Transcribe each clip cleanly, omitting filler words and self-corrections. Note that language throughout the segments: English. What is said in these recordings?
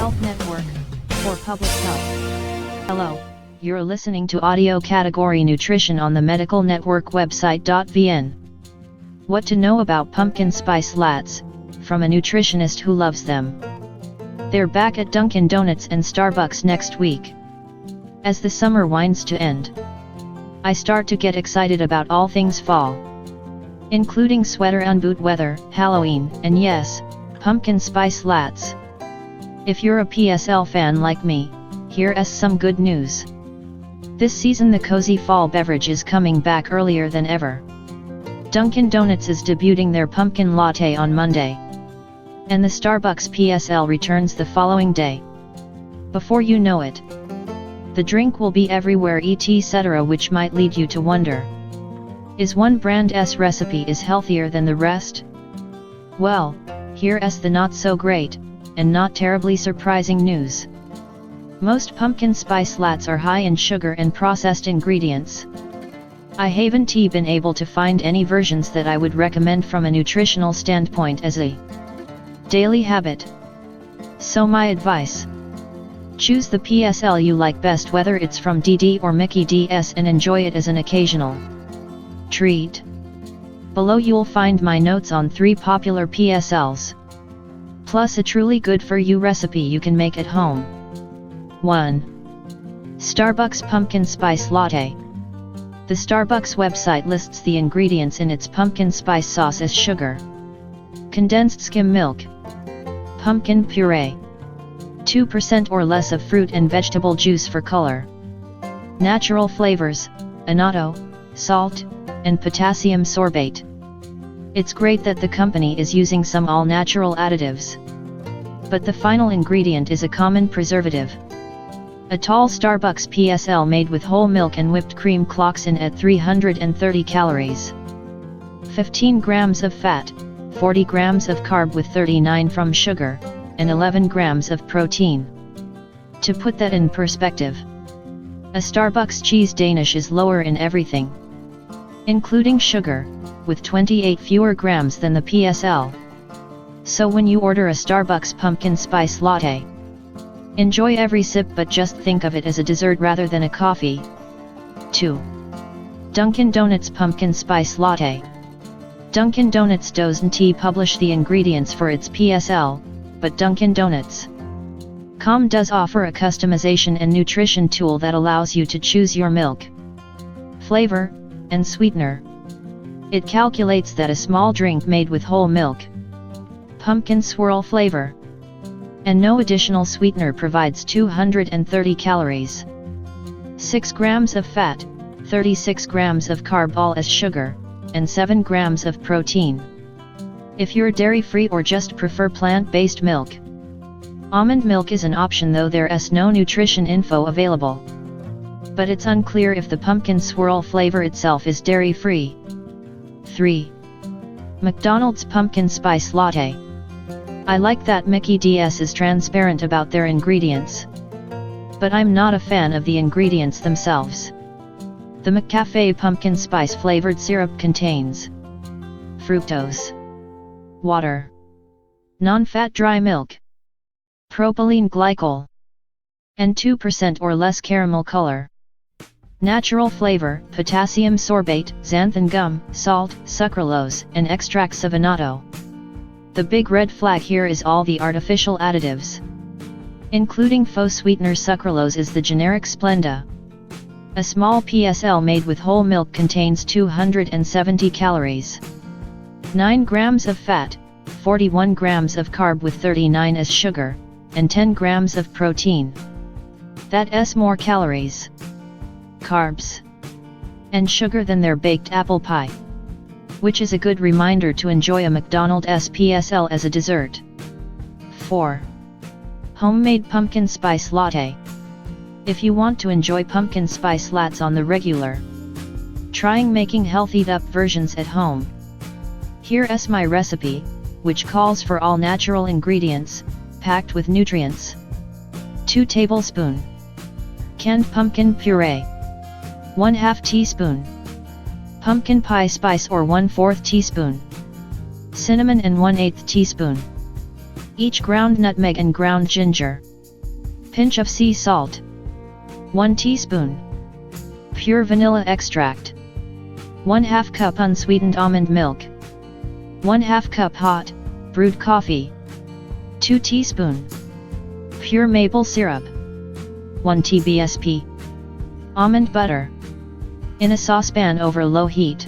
Health Network, for public health. Hello, you're listening to audio category Nutrition on the Medical Network website.vn. What to know about pumpkin spice lattes, from a nutritionist who loves them. They're back at Dunkin Donuts and Starbucks next week. As the summer winds to end, I start to get excited about all things fall, including sweater and boot weather, Halloween, and yes, pumpkin spice lattes. If you're a PSL fan like me, here's some good news. This season the cozy fall beverage is coming back earlier than ever. Dunkin Donuts is debuting their pumpkin latte on Monday, and the Starbucks PSL returns the following day. Before you know it, the drink will be everywhere etc., which might lead you to wonder, is one brand's recipe is healthier than the rest? Well, here's the not so great, and not terribly surprising news. Most pumpkin spice lattes are high in sugar and processed ingredients. I haven't been able to find any versions that I would recommend from a nutritional standpoint as a daily habit. So my advice: choose the PSL you like best, whether it's from DD or Mickey DS, and enjoy it as an occasional treat. Below you'll find my notes on 3 popular PSLs, plus a truly good for you recipe you can make at home. 1. Starbucks Pumpkin Spice Latte. The Starbucks website lists the ingredients in its pumpkin spice sauce as sugar, condensed skim milk, pumpkin puree, 2% or less of fruit and vegetable juice for color, natural flavors, annatto, salt, and potassium sorbate. It's great that the company is using some all-natural additives, but the final ingredient is a common preservative. A tall Starbucks PSL made with whole milk and whipped cream clocks in at 330 calories. 15 grams of fat, 40 grams of carb with 39 from sugar, and 11 grams of protein. To put that in perspective, a Starbucks cheese Danish is lower in everything, including sugar, with 28 fewer grams than the PSL. So when you order a Starbucks pumpkin spice latte, enjoy every sip, but just think of it as a dessert rather than a coffee. 2. Dunkin Donuts Pumpkin Spice Latte. Dunkin Donuts doesn't publish the ingredients for its PSL, but Dunkin Donuts.com does offer a customization and nutrition tool that allows you to choose your milk, flavor, and sweetener. It calculates that a small drink made with whole milk, pumpkin swirl flavor, and no additional sweetener provides 230 calories, 6 grams of fat, 36 grams of carb all as sugar, and 7 grams of protein. If you're dairy-free or just prefer plant-based milk, almond milk is an option, though there's no nutrition info available. But it's unclear if the pumpkin swirl flavor itself is dairy-free. 3. McDonald's Pumpkin Spice Latte. I like that Mickey DS is transparent about their ingredients, but I'm not a fan of the ingredients themselves. The McCafe pumpkin spice flavored syrup contains fructose, water, non-fat dry milk, propylene glycol, and 2% or less caramel color. Natural flavor, potassium sorbate, xanthan gum, salt, sucralose, and extracts of annatto. The big red flag here is all the artificial additives, including faux sweetener. Sucralose is the generic Splenda. A small PSL made with whole milk contains 270 calories, 9 grams of fat, 41 grams of carb with 39 as sugar, and 10 grams of protein. That's more calories, carbs, and sugar than their baked apple pie, which is a good reminder to enjoy a McDonald's PSL as a dessert. 4. Homemade Pumpkin Spice Latte. If you want to enjoy pumpkin spice lattes on the regular, trying making healthied up versions at home. Here's my recipe, which calls for all natural ingredients, packed with nutrients. 2 tablespoons canned pumpkin puree, 1/2 teaspoon pumpkin pie spice or 1/4 teaspoon cinnamon and 1/8 teaspoon each ground nutmeg and ground ginger, Pinch of sea salt. 1 teaspoon. Pure vanilla extract. 1/2 cup unsweetened almond milk. 1/2 cup hot, brewed coffee. 2 teaspoon. Pure maple syrup. 1 tbsp. Almond butter. In a saucepan over low heat.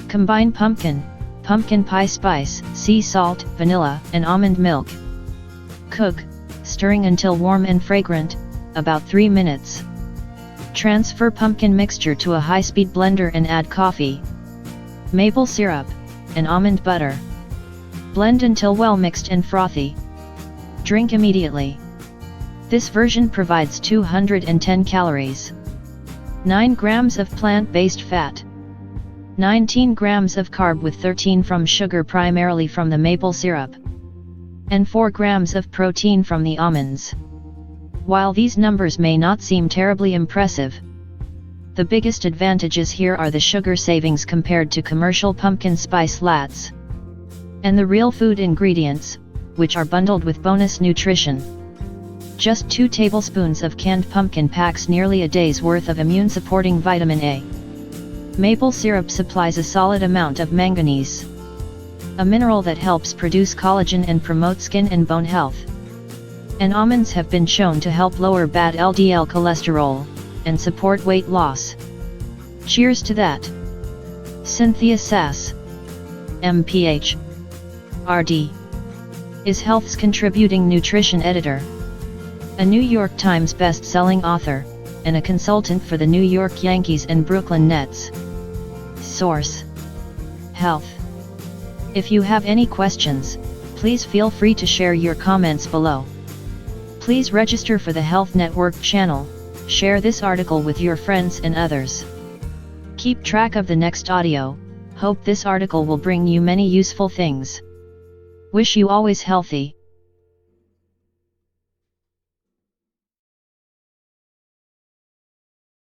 Combine pumpkin pie spice, sea salt, vanilla, and almond milk. Cook, stirring until warm and fragrant, about 3 minutes. Transfer pumpkin mixture to a high-speed blender and add coffee, maple syrup, and almond butter. Blend until well mixed and frothy. Drink immediately. This version provides 210 calories. 9 grams of plant-based fat. 19 grams of carb with 13 from sugar primarily from the maple syrup. And 4 grams of protein from the almonds. While these numbers may not seem terribly impressive, the biggest advantages here are the sugar savings compared to commercial pumpkin spice lattes. And the real food ingredients, which are bundled with bonus nutrition. Just 2 tablespoons of canned pumpkin packs nearly a day's worth of immune-supporting vitamin A. Maple syrup supplies a solid amount of manganese, a mineral that helps produce collagen and promote skin and bone health. And almonds have been shown to help lower bad LDL cholesterol, and support weight loss. Cheers to that! Cynthia Sass, MPH, RD, is Health's contributing nutrition editor, a New York Times best-selling author, and a consultant for the New York Yankees and Brooklyn Nets. Source: Health. If you have any questions, please feel free to share your comments below. Please register for the Health Network channel, share this article with your friends and others. Keep track of the next audio. Hope this article will bring you many useful things. Wish you always healthy.